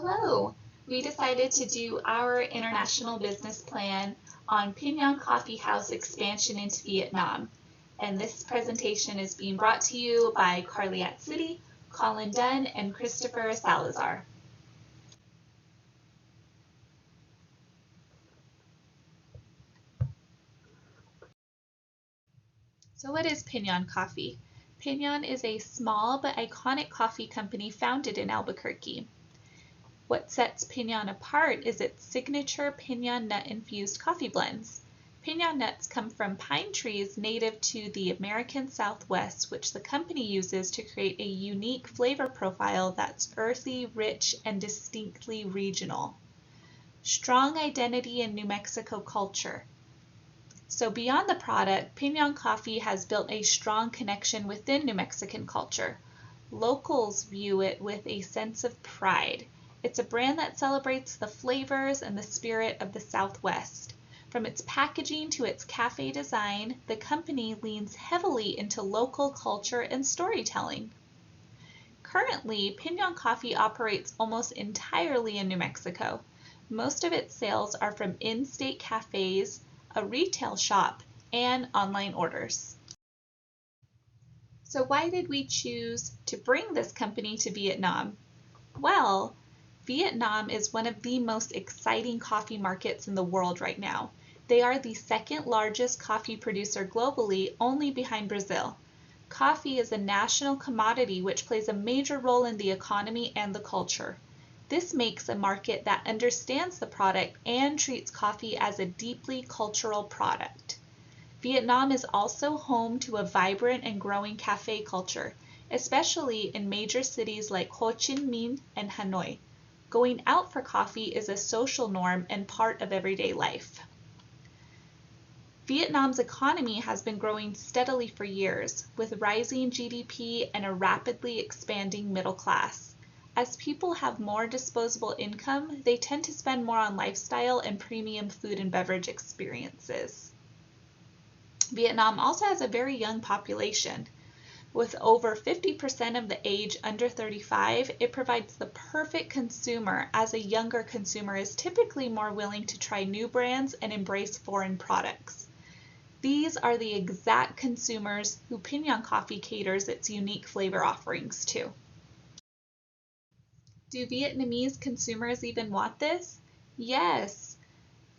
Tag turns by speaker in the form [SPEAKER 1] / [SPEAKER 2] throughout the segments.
[SPEAKER 1] Hello! We decided to do our international business plan on Pinion Coffee House expansion into Vietnam. And this presentation is being brought to you by Carliette City, Colin Dunn, and Christopher Salazar. So what is Pinion Coffee? Pinion is a small but iconic coffee company founded in Albuquerque. What sets Pinion apart is its signature Pinion nut-infused coffee blends. Pinion nuts come from pine trees native to the American Southwest, which the company uses to create a unique flavor profile that's earthy, rich, and distinctly regional. Strong identity in New Mexico culture. So beyond the product, Pinion Coffee has built a strong connection within New Mexican culture. Locals view it with a sense of pride. It's a brand that celebrates the flavors and the spirit of the Southwest. From its packaging to its cafe design, the company leans heavily into local culture and storytelling. Currently, Pinion Coffee operates almost entirely in New Mexico. Most of its sales are from in-state cafes, a retail shop, and online orders. So why did we choose to bring this company to Vietnam? Well, Vietnam is one of the most exciting coffee markets in the world right now. They are the second largest coffee producer globally, only behind Brazil. Coffee is a national commodity which plays a major role in the economy and the culture. This makes a market that understands the product and treats coffee as a deeply cultural product. Vietnam is also home to a vibrant and growing cafe culture, especially in major cities like Ho Chi Minh and Hanoi. Going out for coffee is a social norm and part of everyday life. Vietnam's economy has been growing steadily for years, with rising GDP and a rapidly expanding middle class. As people have more disposable income, they tend to spend more on lifestyle and premium food and beverage experiences. Vietnam also has a very young population. With over 50% of the age under 35, it provides the perfect consumer, as a younger consumer is typically more willing to try new brands and embrace foreign products. These are the exact consumers who Pinion Coffee caters its unique flavor offerings to. Do Vietnamese consumers even want this? Yes.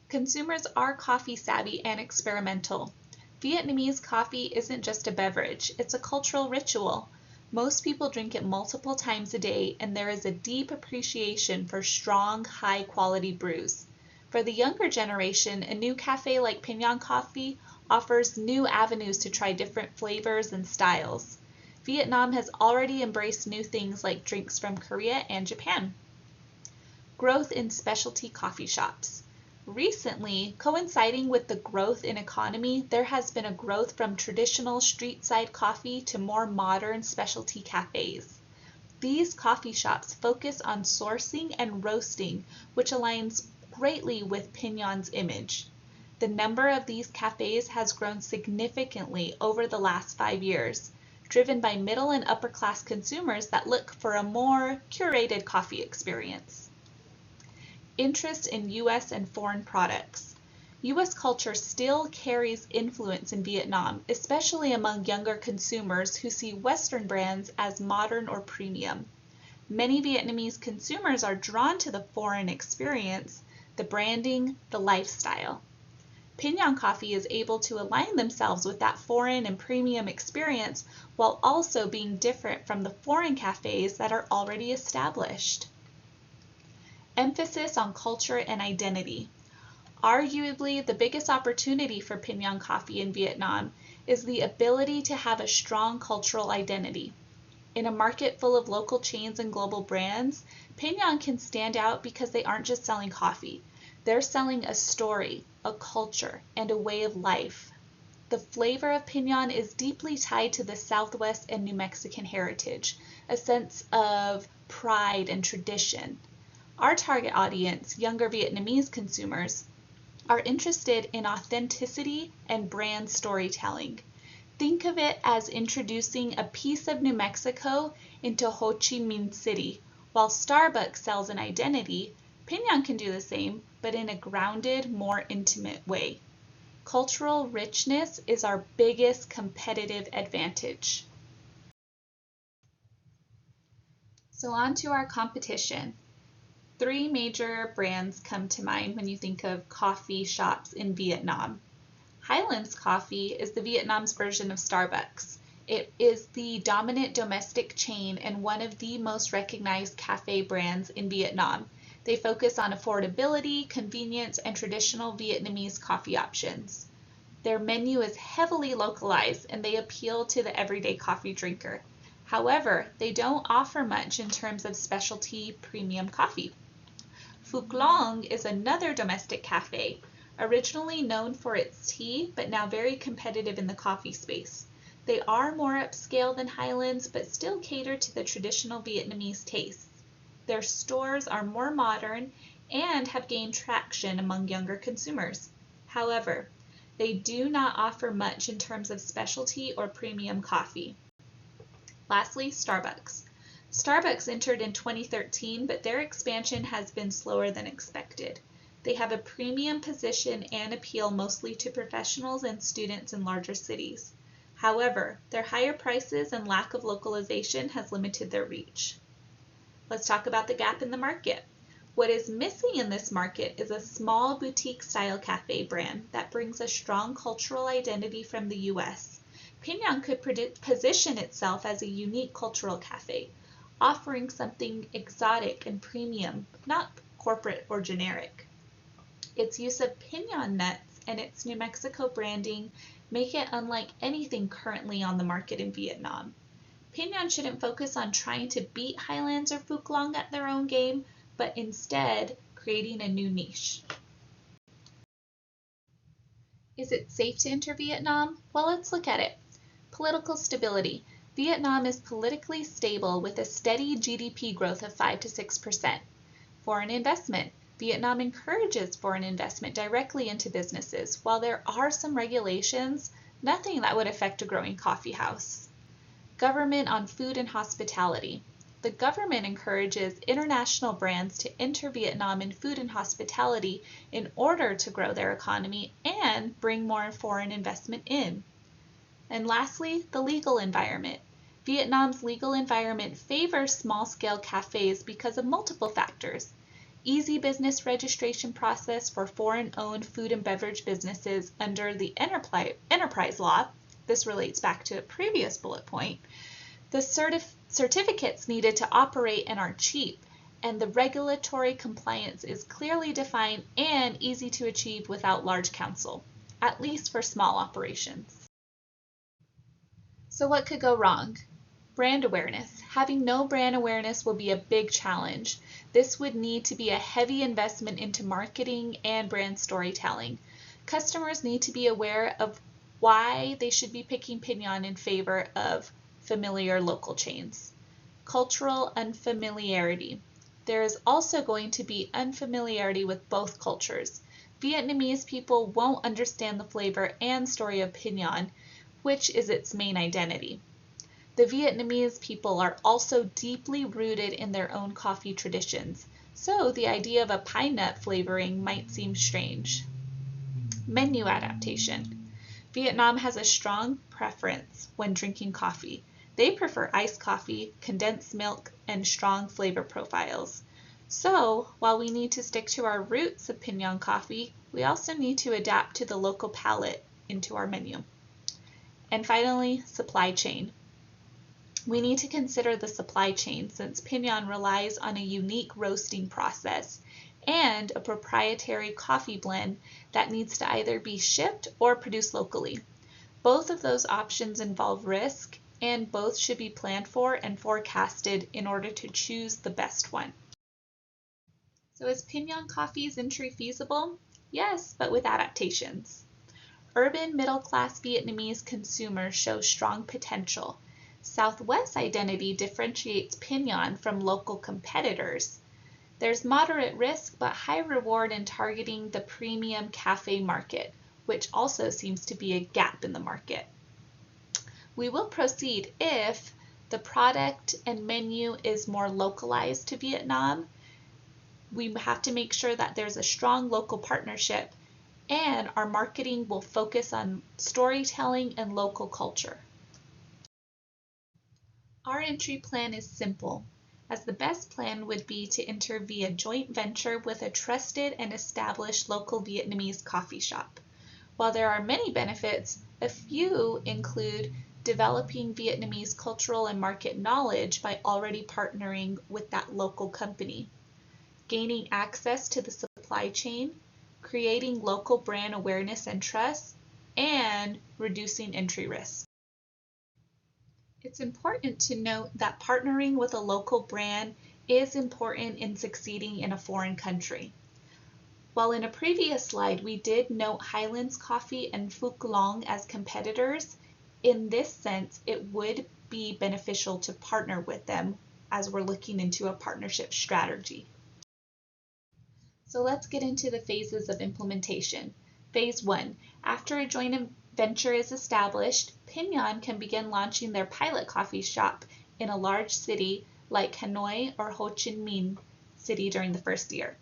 [SPEAKER 1] Consumers are coffee savvy and experimental. Vietnamese coffee isn't just a beverage, it's a cultural ritual. Most people drink it multiple times a day, and there is a deep appreciation for strong, high-quality brews. For the younger generation, a new cafe like Pinion Coffee offers new avenues to try different flavors and styles. Vietnam has already embraced new things like drinks from Korea and Japan. Growth in specialty coffee shops. Recently, coinciding with the growth in economy, there has been a growth from traditional street-side coffee to more modern specialty cafes. These coffee shops focus on sourcing and roasting, which aligns greatly with Pinion's image. The number of these cafes has grown significantly over the last 5 years, driven by middle and upper class consumers that look for a more curated coffee experience. Interest in U.S. and foreign products. U.S. culture still carries influence in Vietnam, especially among younger consumers who see Western brands as modern or premium. Many Vietnamese consumers are drawn to the foreign experience, the branding, the lifestyle. Pinion Coffee is able to align themselves with that foreign and premium experience while also being different from the foreign cafes that are already established. Emphasis on culture and identity. Arguably, the biggest opportunity for Pinion Coffee in Vietnam is the ability to have a strong cultural identity. In a market full of local chains and global brands, Pinion can stand out because they aren't just selling coffee. They're selling a story, a culture, and a way of life. The flavor of Pinion is deeply tied to the Southwest and New Mexican heritage, a sense of pride and tradition. Our target audience, younger Vietnamese consumers, are interested in authenticity and brand storytelling. Think of it as introducing a piece of New Mexico into Ho Chi Minh City, While Starbucks sells an identity, Pinion can do the same, but in a grounded, more intimate way. Cultural richness is our biggest competitive advantage. So on to our competition. 3 major brands come to mind when you think of coffee shops in Vietnam. Highlands Coffee is the Vietnam's version of Starbucks. It is the dominant domestic chain and one of the most recognized cafe brands in Vietnam. They focus on affordability, convenience, and traditional Vietnamese coffee options. Their menu is heavily localized and they appeal to the everyday coffee drinker. However, they don't offer much in terms of specialty premium coffee. Phuc Long is another domestic cafe, originally known for its tea, but now very competitive in the coffee space. They are more upscale than Highlands, but still cater to the traditional Vietnamese tastes. Their stores are more modern and have gained traction among younger consumers. However, they do not offer much in terms of specialty or premium coffee. Lastly, Starbucks. Starbucks entered in 2013, but their expansion has been slower than expected. They have a premium position and appeal mostly to professionals and students in larger cities. However, their higher prices and lack of localization has limited their reach. Let's talk about the gap in the market. What is missing in this market is a small boutique-style cafe brand that brings a strong cultural identity from the US. Pinion could position itself as a unique cultural cafe, offering something exotic and premium, not corporate or generic. Its use of Pinion nuts and its New Mexico branding make it unlike anything currently on the market in Vietnam. Pinion shouldn't focus on trying to beat Highlands or Phuc Long at their own game, but instead creating a new niche. Is it safe to enter Vietnam? Well, let's look at it. Political stability. Vietnam is politically stable with a steady GDP growth of 5 to 6%. Foreign investment. Vietnam encourages foreign investment directly into businesses. While there are some regulations, nothing that would affect a growing coffee house. Government on food and hospitality. The government encourages international brands to enter Vietnam in food and hospitality in order to grow their economy and bring more foreign investment in. And lastly, the legal environment. Vietnam's legal environment favors small-scale cafes because of multiple factors. Easy business registration process for foreign-owned food and beverage businesses under the enterprise law. This relates back to a previous bullet point. The certificates needed to operate and are cheap, and the regulatory compliance is clearly defined and easy to achieve without large counsel, at least for small operations. So what could go wrong? Brand awareness. Having no brand awareness will be a big challenge. This would need to be a heavy investment into marketing and brand storytelling. Customers need to be aware of why they should be picking Pinion in favor of familiar local chains. Cultural unfamiliarity. There is also going to be unfamiliarity with both cultures. Vietnamese people won't understand the flavor and story of Pinion, which is its main identity. The Vietnamese people are also deeply rooted in their own coffee traditions, so the idea of a pine nut flavoring might seem strange. Menu adaptation. Vietnam has a strong preference when drinking coffee. They prefer iced coffee, condensed milk, and strong flavor profiles. So, while we need to stick to our roots of Pinion coffee, we also need to adapt to the local palate into our menu. And finally, supply chain. We need to consider the supply chain since Pinion relies on a unique roasting process and a proprietary coffee blend that needs to either be shipped or produced locally. Both of those options involve risk, and both should be planned for and forecasted in order to choose the best one. So is Pinion coffee's entry feasible? Yes, but with adaptations. Urban middle-class Vietnamese consumers show strong potential. Southwest identity differentiates Pinion from local competitors. There's moderate risk but high reward in targeting the premium cafe market, which also seems to be a gap in the market. We will proceed if The product and menu is more localized to Vietnam. We have to make sure that there's a strong local partnership, and our marketing will focus on storytelling and local culture. Our entry plan is simple, as the best plan would be to enter via joint venture with a trusted and established local Vietnamese coffee shop. While there are many benefits, a few include developing Vietnamese cultural and market knowledge by already partnering with that local company, gaining access to the supply chain, creating local brand awareness and trust, and reducing entry risk. It's important to note that partnering with a local brand is important in succeeding in a foreign country. While in a previous slide we did note Highlands Coffee and Phuc Long as competitors, in this sense it would be beneficial to partner with them as we're looking into a partnership strategy. So let's get into the phases of implementation. Phase 1. After a joint venture is established, Pinion can begin launching their pilot coffee shop in a large city like Hanoi or Ho Chi Minh City during the first year.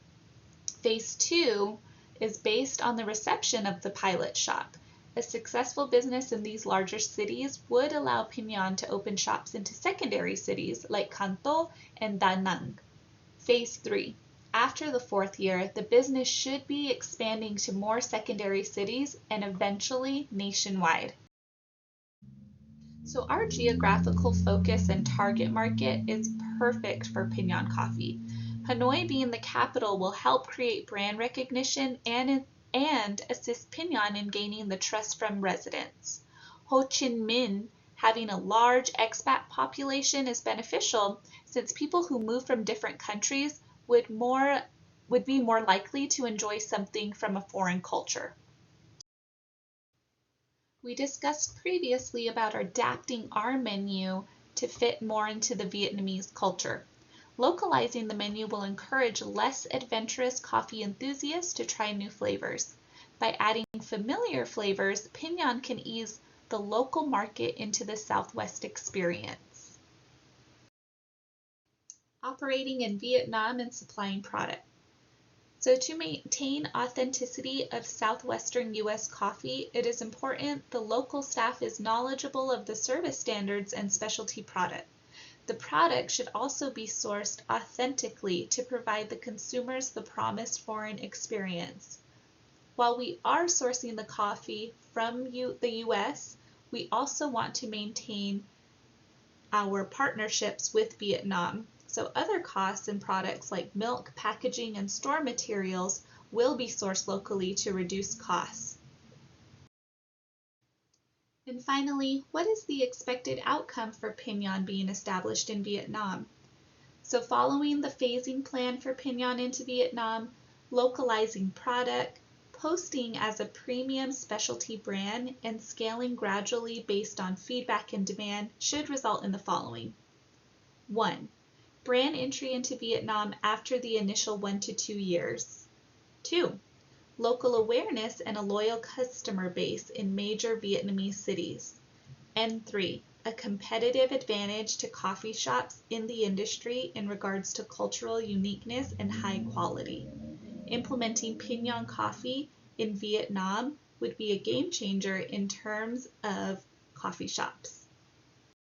[SPEAKER 1] Phase 2 is based on the reception of the pilot shop. A successful business in these larger cities would allow Pinion to open shops into secondary cities like Can Tho and Da Nang. Phase 3. After the fourth year, the business should be expanding to more secondary cities and eventually nationwide. So our geographical focus and target market is perfect for Pinion Coffee. Hanoi being the capital will help create brand recognition and assist Pinion in gaining the trust from residents. Ho Chi Minh having a large expat population is beneficial since people who move from different countries would be more likely to enjoy something from a foreign culture. We discussed previously about adapting our menu to fit more into the Vietnamese culture. Localizing the menu will encourage less adventurous coffee enthusiasts to try new flavors. By adding familiar flavors, Pinion can ease the local market into the Southwest experience. Operating in Vietnam and supplying product. So to maintain authenticity of Southwestern U.S. coffee, it is important the local staff is knowledgeable of the service standards and specialty product. The product should also be sourced authentically to provide the consumers the promised foreign experience. While we are sourcing the coffee from the U.S., we also want to maintain our partnerships with Vietnam. So other costs and products like milk, packaging, and store materials will be sourced locally to reduce costs. And finally, what is the expected outcome for Pinion being established in Vietnam? So following the phasing plan for Pinion into Vietnam, localizing product, posting as a premium specialty brand, and scaling gradually based on feedback and demand should result in the following. 1. Brand entry into Vietnam after the initial 1 to 2 years. 2. Local awareness and a loyal customer base in major Vietnamese cities. And 3. A competitive advantage to coffee shops in the industry in regards to cultural uniqueness and high quality. Implementing Pinion Coffee in Vietnam would be a game changer in terms of coffee shops.